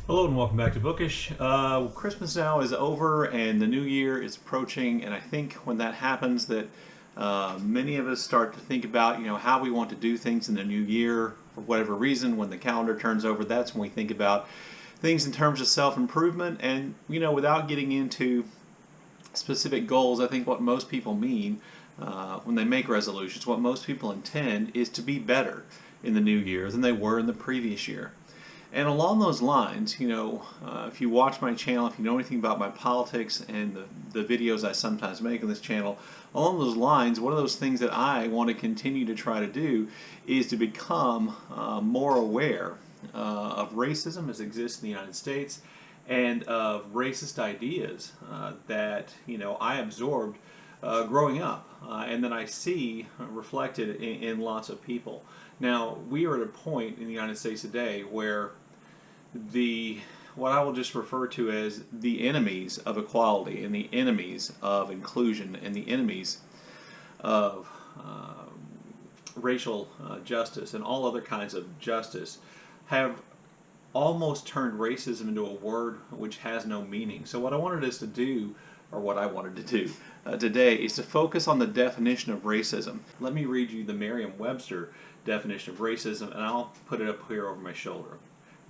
Hello and welcome back to Bookish. Christmas now is over and the new year is approaching, and I think when that happens that many of us start to think about how we want to do things in the new year for whatever reason. When the calendar turns over, that's when we think about things in terms of self-improvement, and without getting into specific goals, I think what most people mean when they make resolutions, what most people intend is to be better in the new year than they were in the previous year. And along those lines, if you watch my channel, if you know anything about my politics and the videos I sometimes make on this channel, along those lines, one of those things that I want to continue to try to do is to become more aware of racism as it exists in the United States and of racist ideas that I absorbed growing up, and that I see reflected in lots of people. Now, we are at a point in the United States today where what I will just refer to as the enemies of equality and the enemies of inclusion and the enemies of racial justice and all other kinds of justice have almost turned racism into a word which has no meaning. So what I wanted us to do, or what I wanted to do today, is to focus on the definition of racism. Let me read you the Merriam-Webster definition of racism, and I'll put it up here over my shoulder.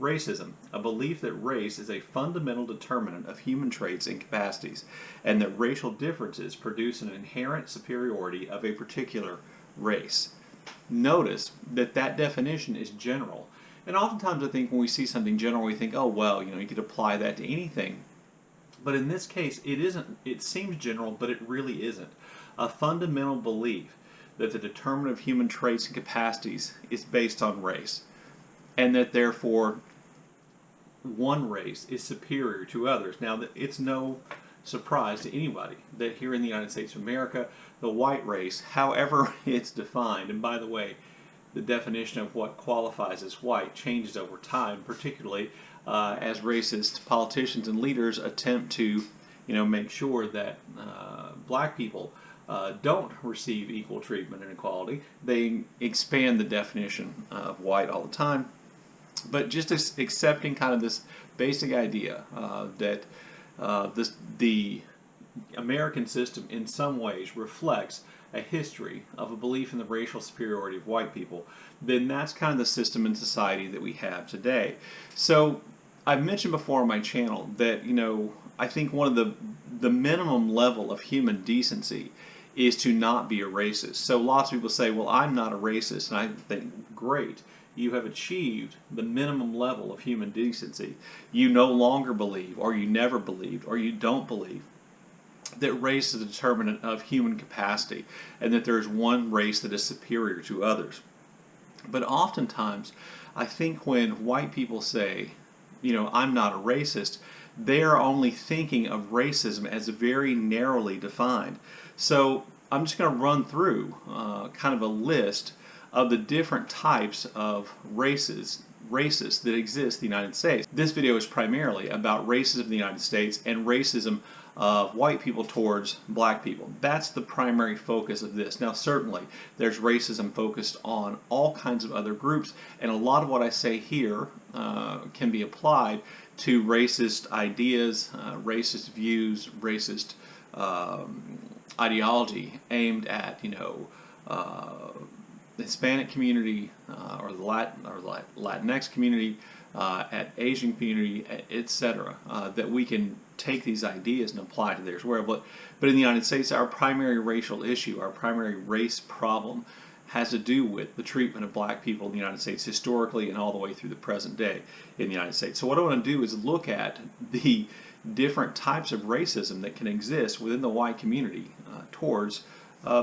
Racism, a belief that race is a fundamental determinant of human traits and capacities, and that racial differences produce an inherent superiority of a particular race. Notice that that definition is general. And oftentimes I think when we see something general, we think, oh, well, you could apply that to anything. But in this case, it isn't. It seems general, but it really isn't. A fundamental belief that the determinant of human traits and capacities is based on race, and that therefore one race is superior to others. Now, it's no surprise to anybody that here in the United States of America, the white race, however it's defined, and by the way, the definition of what qualifies as white changes over time, particularly as racist politicians and leaders attempt to, make sure that black people don't receive equal treatment and equality. They expand the definition of white all the time. But just accepting kind of this basic idea that the American system in some ways reflects a history of a belief in the racial superiority of white people, then that's kind of the system and society that we have today. So I've mentioned before on my channel that, I think one of the minimum level of human decency is to not be a racist. So lots of people say, well, I'm not a racist, and I think, great. You have achieved the minimum level of human decency. You no longer believe, or you never believed, or you don't believe that race is a determinant of human capacity and that there is one race that is superior to others. But oftentimes, I think when white people say, I'm not a racist, they are only thinking of racism as very narrowly defined. So I'm just going to run through kind of a list of the different types of races that exist in the United States. This video is primarily about racism in the United States and racism of white people towards black people. That's the primary focus of this. Now, certainly, there's racism focused on all kinds of other groups, and a lot of what I say here can be applied to racist ideas, racist views, racist ideology aimed at, the Hispanic community or the Latinx community, at Asian community, etc. That we can take these ideas and apply to theirs. But in the United States, our primary racial issue, our primary race problem, has to do with the treatment of black people in the United States historically and all the way through the present day in the United States. So what I want to do is look at the different types of racism that can exist within the white community towards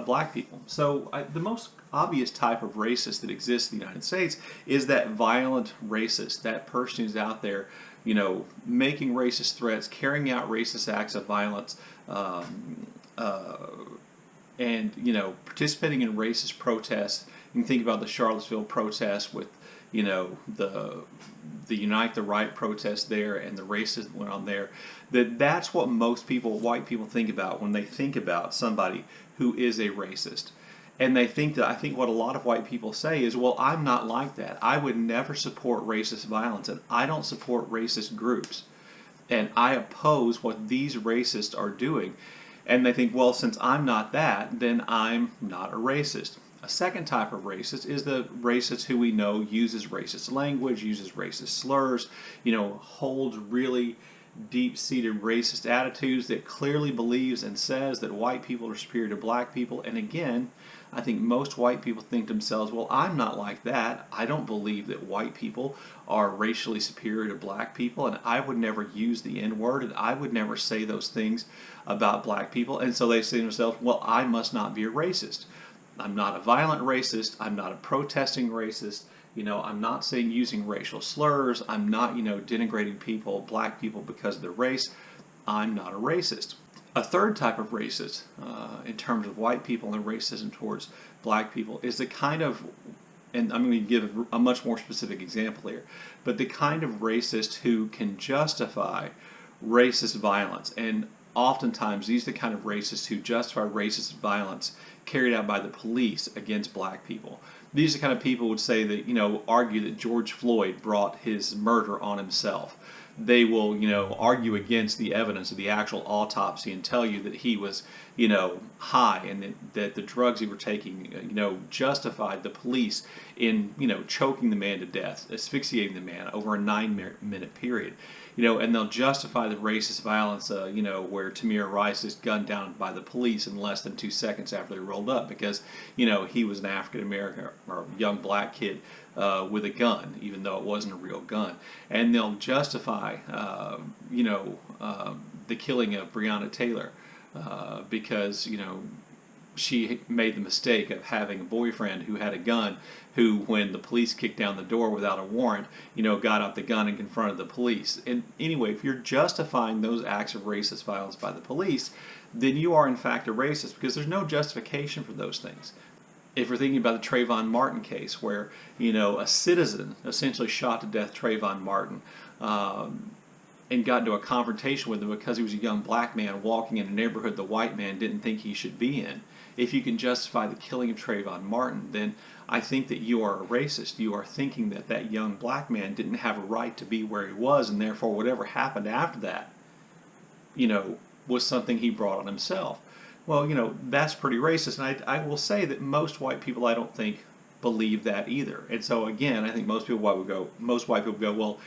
black people. So the most obvious type of racist that exists in the United States is that violent racist, that person who's out there, making racist threats, carrying out racist acts of violence, and participating in racist protests. You can think about the Charlottesville protests with the Unite the Right protest there and the racism that went on there. That's what most people, white people, think about when they think about somebody who is a racist. And they think that, I think what a lot of white people say is, well, I'm not like that. I would never support racist violence, and I don't support racist groups. And I oppose what these racists are doing. And they think, well, since I'm not that, then I'm not a racist. A second type of racist is the racist who we know uses racist language, uses racist slurs, holds really deep-seated racist attitudes, that clearly believes and says that white people are superior to black people. And again, I think most white people think to themselves, well, I'm not like that. I don't believe that white people are racially superior to black people, and I would never use the N-word, and I would never say those things about black people. And so they say to themselves, well, I must not be a racist. I'm not a violent racist. I'm not a protesting racist. I'm not saying using racial slurs. I'm not, denigrating people, black people, because of their race. I'm not a racist. A third type of racist, in terms of white people and racism towards black people, is the kind of, and I'm going to give a much more specific example here, but the kind of racist who can justify racist violence. And oftentimes these are the kind of racists who justify racist violence carried out by the police against black people. These are the kind of people who would say that, argue that George Floyd brought his murder on himself. They will, argue against the evidence of the actual autopsy and tell you that he was, high, and that the drugs he were taking, justified the police in, choking the man to death, asphyxiating the man over a 9-minute period. And they'll justify the racist violence, where Tamir Rice is gunned down by the police in less than 2 seconds after they rolled up because, he was an African American or young black kid with a gun, even though it wasn't a real gun. And they'll justify, the killing of Breonna Taylor because, she made the mistake of having a boyfriend who had a gun, who, when the police kicked down the door without a warrant, got out the gun and confronted the police. And anyway, if you're justifying those acts of racist violence by the police, then you are in fact a racist, because there's no justification for those things. If we're thinking about the Trayvon Martin case, where, a citizen essentially shot to death Trayvon Martin, and got into a confrontation with him because he was a young black man walking in a neighborhood the white man didn't think he should be in. If you can justify the killing of Trayvon Martin, then I think that you are a racist. You are thinking that that young black man didn't have a right to be where he was, and therefore whatever happened after that, was something he brought on himself. Well, that's pretty racist, and I will say that most white people, I don't think, believe that either. And so again, I think most white people go, well,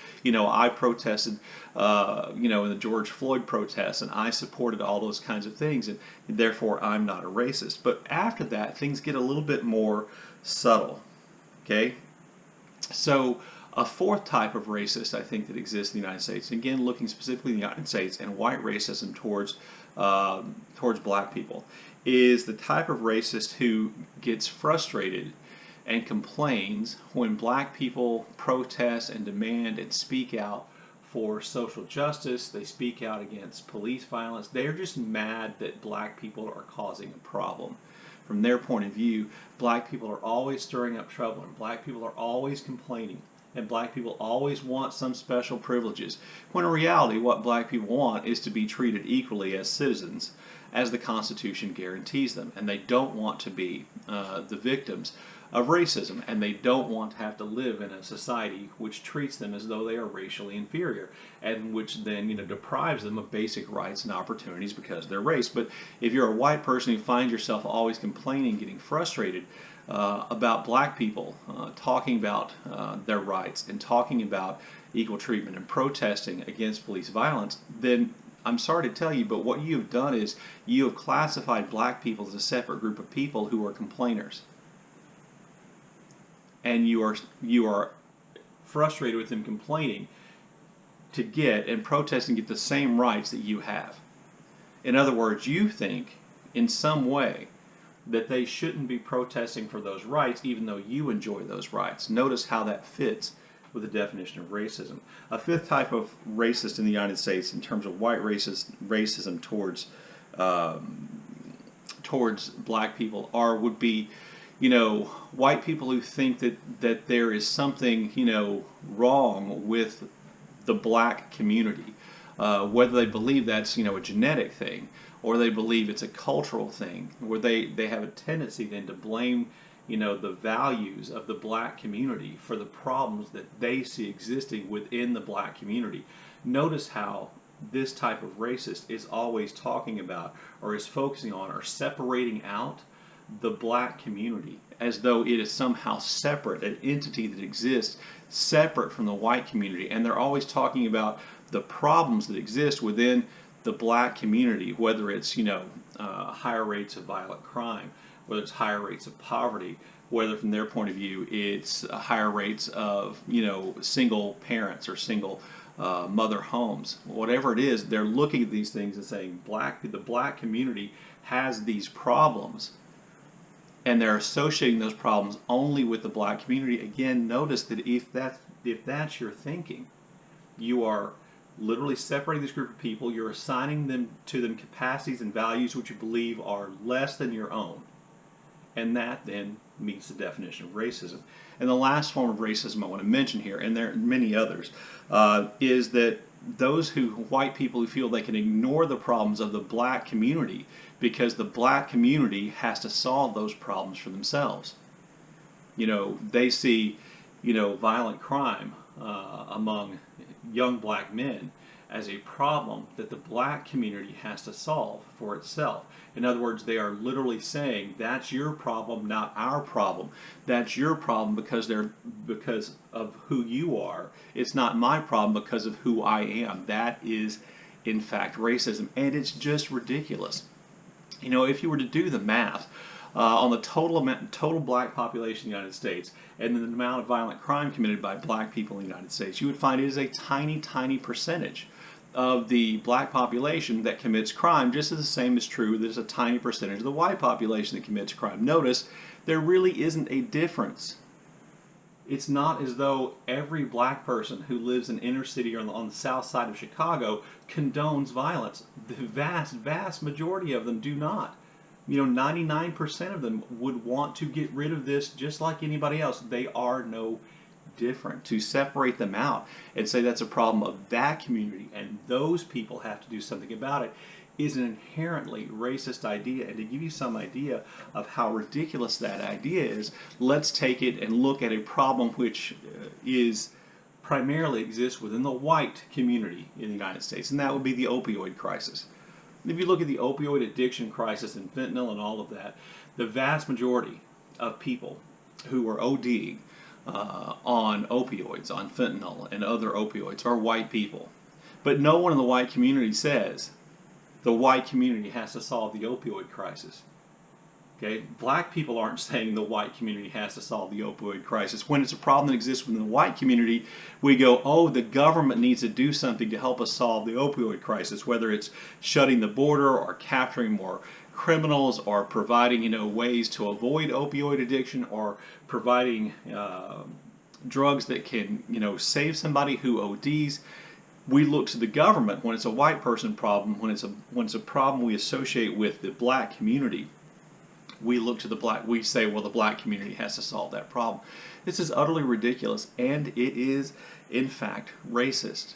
I protested, in the George Floyd protests, and I supported all those kinds of things, and therefore I'm not a racist. But after that, things get a little bit more subtle. Okay? So a fourth type of racist, I think, that exists in the United States, again looking specifically in the United States and white racism towards black people, is the type of racist who gets frustrated and complains when black people protest and demand and speak out for social justice. They speak out against police violence. They're just mad that black people are causing a problem. From their point of view, black people are always stirring up trouble, and black people are always complaining, and black people always want some special privileges, when in reality what black people want is to be treated equally as citizens as the Constitution guarantees them. And they don't want to be the victims of racism, and they don't want to have to live in a society which treats them as though they are racially inferior, and which then deprives them of basic rights and opportunities because of their race. But if you're a white person who finds yourself always complaining, getting frustrated about black people, talking about their rights and talking about equal treatment and protesting against police violence, then I'm sorry to tell you, but what you have done is you have classified black people as a separate group of people who are complainers. And you are frustrated with them complaining to get and protest and get the same rights that you have. In other words, you think in some way that they shouldn't be protesting for those rights even though you enjoy those rights. Notice how that fits with the definition of racism. A fifth type of racist in the United States in terms of white racism towards black people would be white people who think that there is something, wrong with the black community. Whether they believe that's, a genetic thing, or they believe it's a cultural thing, where they have a tendency then to blame, the values of the black community for the problems that they see existing within the black community. Notice how this type of racist is always talking about, or is focusing on, or separating out the black community as though it is somehow separate, an entity that exists separate from the white community. And they're always talking about the problems that exist within the black community, whether it's higher rates of violent crime, whether it's higher rates of poverty, whether from their point of view it's higher rates of single parents or single mother homes. Whatever it is, they're looking at these things and saying the black community has these problems, and they're associating those problems only with the black community. Again, notice that if that's your thinking, you are literally separating this group of people. You're assigning to them capacities and values which you believe are less than your own, and that then meets the definition of racism. And the last form of racism I want to mention here, and there are many others, is that white people who feel they can ignore the problems of the black community because the black community has to solve those problems for themselves. They see, violent crime among young black men as a problem that the black community has to solve for itself. In other words, they are literally saying, that's your problem, not our problem. That's your problem because of who you are. It's not my problem because of who I am. That is, in fact, racism. And it's just ridiculous. If you were to do the math on the total black population in the United States and the amount of violent crime committed by black people in the United States, you would find it is a tiny, tiny percentage of the black population that commits crime, just as the same is true, there's a tiny percentage of the white population that commits crime. Notice, there really isn't a difference. It's not as though every black person who lives in inner city or on the south side of Chicago condones violence. The vast, vast majority of them do not. 99% of them would want to get rid of this just like anybody else. They are no different. To separate them out and say that's a problem of that community and those people have to do something about it is an inherently racist idea. And to give you some idea of how ridiculous that idea is, let's take it and look at a problem which primarily exists within the white community in the United States, and that would be the opioid crisis. If you look at the opioid addiction crisis and fentanyl and all of that, the vast majority of people who are ODing on opioids, on fentanyl and other opioids, are white people. But no one in the white community says the white community has to solve the opioid crisis. Okay? Black people aren't saying the white community has to solve the opioid crisis. When it's a problem that exists within the white community, we go, oh, the government needs to do something to help us solve the opioid crisis, whether it's shutting the border or capturing more criminals or providing ways to avoid opioid addiction or providing drugs that can save somebody who ODs. We look to the government when it's a white person problem, when it's a problem we associate with the black community. We look to we say, well, the black community has to solve that problem. This is utterly ridiculous, and it is in fact racist.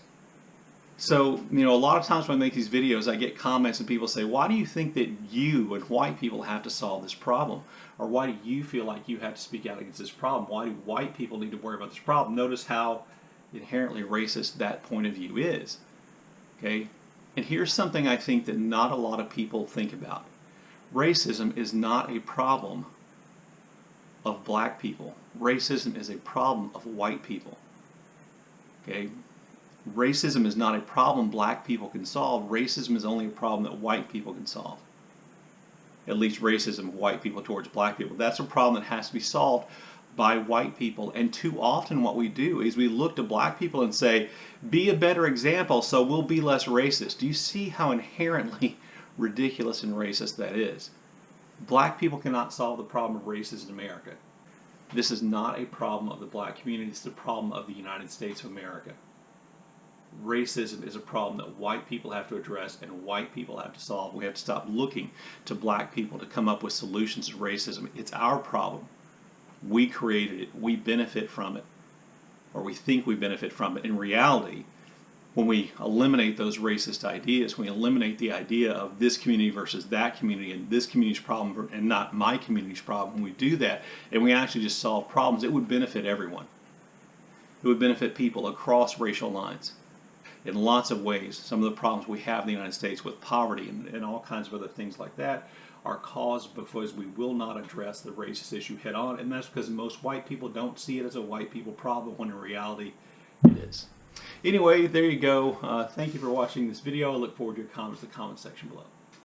So, a lot of times when I make these videos, I get comments and people say, why do you think that you and white people have to solve this problem? Or why do you feel like you have to speak out against this problem? Why do white people need to worry about this problem? Notice how inherently racist that point of view is. Okay? And here's something I think that not a lot of people think about. Racism is not a problem of black people. Racism is a problem of white people. Okay? Racism is not a problem black people can solve. Racism is only a problem that white people can solve. At least racism of white people towards black people. That's a problem that has to be solved by white people. And too often what we do is we look to black people and say, be a better example so we'll be less racist. Do you see how inherently ridiculous and racist that is? Black people cannot solve the problem of racism in America. This is not a problem of the black community. It's a problem of the United States of America. Racism is a problem that white people have to address and white people have to solve. We have to stop looking to black people to come up with solutions to racism. It's our problem. We created it. We benefit from it. Or we think we benefit from it. In reality, when we eliminate those racist ideas, we eliminate the idea of this community versus that community and this community's problem and not my community's problem, when we do that and we actually just solve problems, it would benefit everyone. It would benefit people across racial lines in lots of ways. Some of the problems we have in the United States with poverty and all kinds of other things like that are caused because we will not address the racist issue head on, and that's because most white people don't see it as a white people problem when in reality it is. Anyway, there you go. Thank you for watching this video. I look forward to your comments in the comment section below.